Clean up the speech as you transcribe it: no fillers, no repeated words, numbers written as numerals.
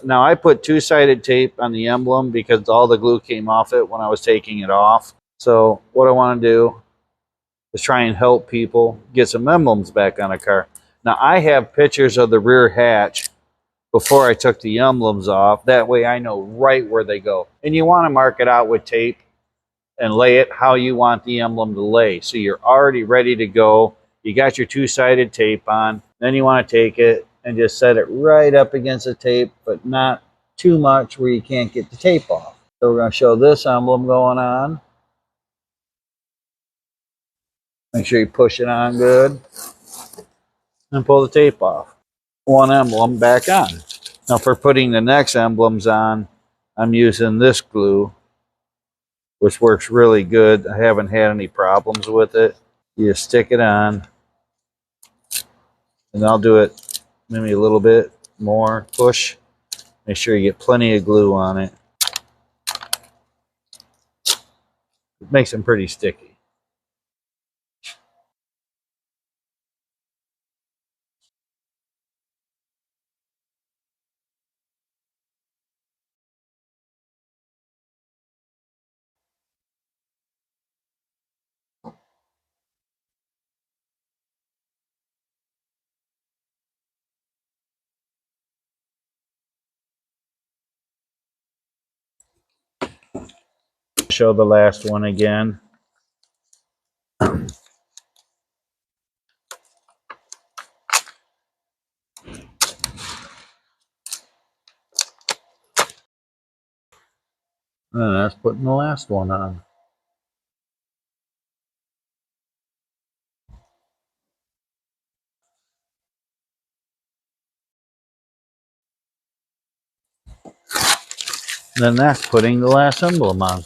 Now I put two-sided tape on the emblem because all the glue came off it when I was taking it off. So what I want to do is try and help people get some emblems back on a car. Now I have pictures of the rear hatch before I took the emblems off. That way I know right where they go. And you want to mark it out with tape and lay it how you want the emblem to lay. So you're already ready to go. You got your two-sided tape on. Then you want to take it and just set it right up against the tape, but not too much where you can't get the tape off. So we're going to show this emblem going on. Make sure you push it on good and pull the tape off. One emblem back on. Now for putting the next emblems on, I'm using this glue, which works really good. I haven't had any problems with it. You just stick it on, and I'll do it maybe a little bit more, push. Make sure you get plenty of glue on it. It makes them pretty sticky. Show the last one again. And that's putting the last one on. And then that's putting the last emblem on.